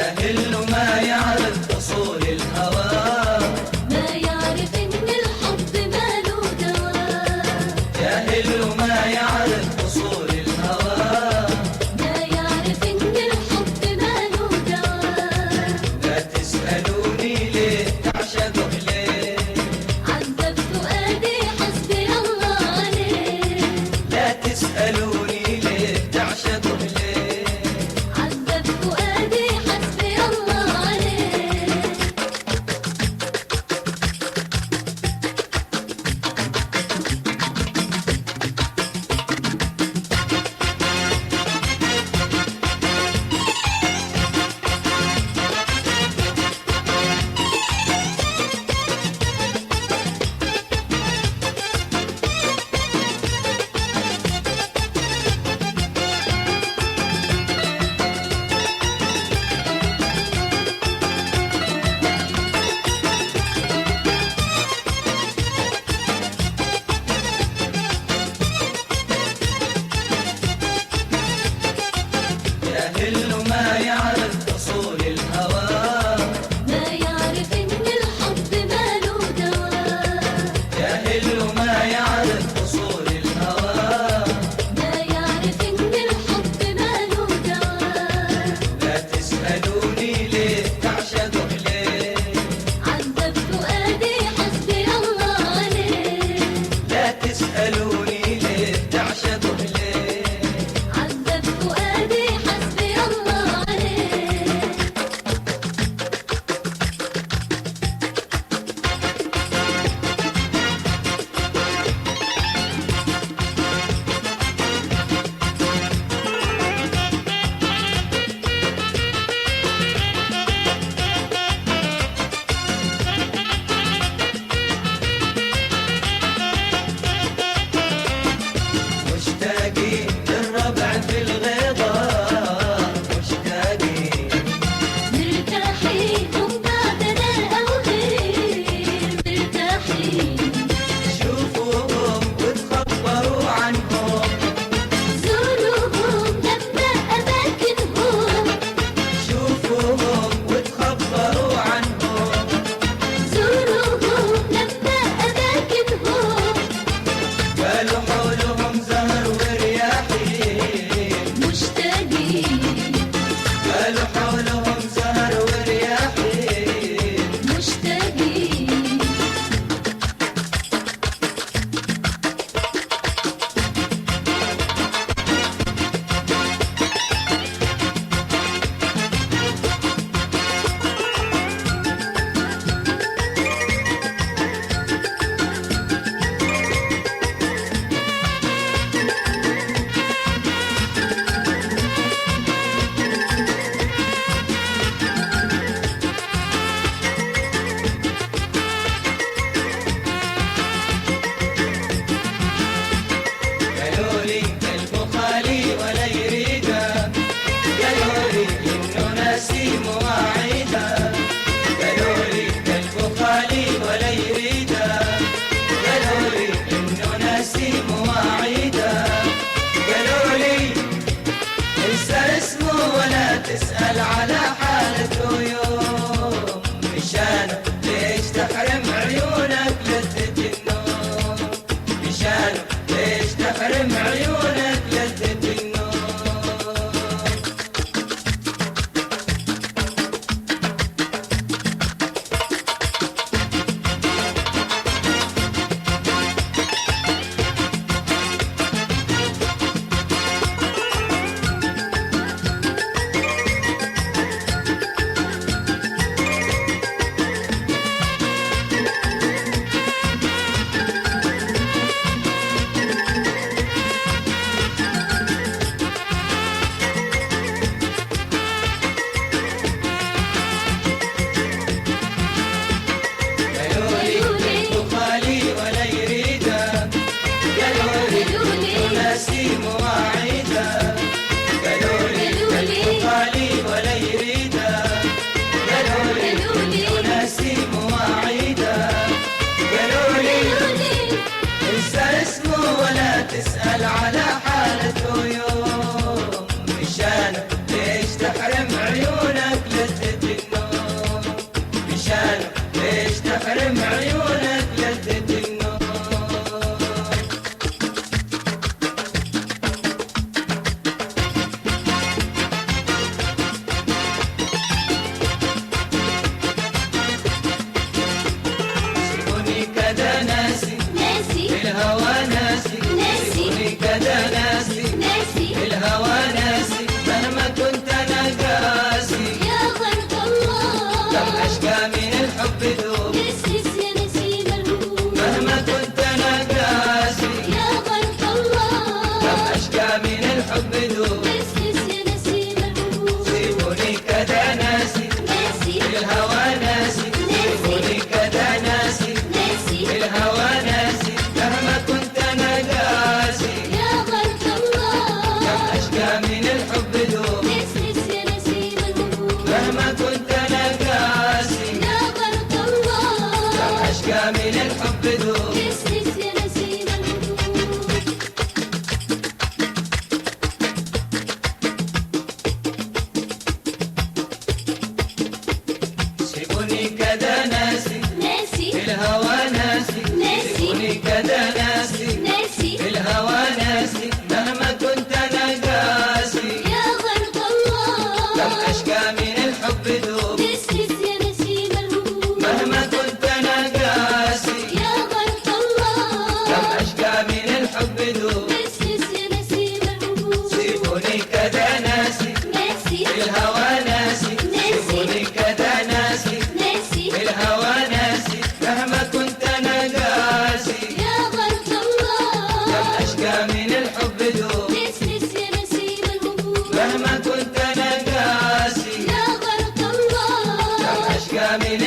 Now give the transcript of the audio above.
جاهل ما يعرف أصول الهوى، ما يعرف إن الحب ماله دواء. جاهل ما يعرف أصول الهوى، ما يعرف إن الحب ماله دواء. لا تسألوني ليه تعشقه ليه، عذب فؤادي حسبي الله عليه. لا تسألوني ليه تعشقه ليه، عذب فؤادي حسبي الله عليه. جاهل ما يعرف أصول الهوى، ما يعرف إن الحب ماله دواء. جاهل ما يعرف أصول الهوى، ما يعرف إن الحب ماله دواء. لا تسألوني ليه تعشقه ليه، عذب فؤادي حسبي الله عليه. لا تسألوني ليه تعشقه ليه، عذب فؤادي حسبي الله عليه. مشتاقين للربع في الغيضة، مشتاقين مرتاحين هم بعدنا أو غير مرتاحين. شوفوهم وتخبروا عنهم، زوروهم لما أماكنهم. شوفوهم وتخبروا عنهم، زوروهم لما أماكنهم. قالوا حولهم زهر ورياحين، مشتاقين قالوا حولهم زهر ورياحين، مشتاقين. قالوا لي قلبه خالي ولا يريده، قالوا لي انه ناسي مواعيده، قالوا لي قلبه خالي ولا يريده، قالوا لي انه ناسي مواعيده، قالوا لي انسى اسمه ولا تسأل على حالته يوم، مشانه ليش تحرم عيونك لذة النوم، مشانه ليش تحرم عيونك لذة النوم. كم أشقى من الحب ذوب يسس يا نسيم الهموم مهما كنت أنا قاسي يا غرق الله كم أشقى من الحب ذوب يسس يا نسيم الهموم سيبوني كذا ناسي ناسي الهوى ناسي سيبوني كذا ناسي ناسي الهوى ناسي مهما كنت أنا قاسي يا غرق الله كم أشقى من الحب ذوب يسس يا نسيم الهموم مهما كنت أنا قاسي يا غرق الله كم أشقى من الحب ذوب يسس يا نسيم الهموم سيبوني كذا ناسي ناسي الهوى ناسي ناسي. سيبوني كذا ناسي ناسي الهوى ناسي مهما كنت أنا قاسي يا غرق الله كم أشقى من الحب ذوب يسس يا نسيم الهموم مهما كنت أنا قاسي يا غرق الله كم أشقى من الحب ذوب يسس يا نسيم الهموم سيبوني كذا ناسي ناسي الهوى ناسي سيبوني كذا ناسي ناسي الهوى ناسي مهما كنت أنا قاسي يا غرق الله كم أشقى من الحب ذوب يسس يا نسيم الهموم مهما كنت أنا قاسي يا غرق الله كم أشقى من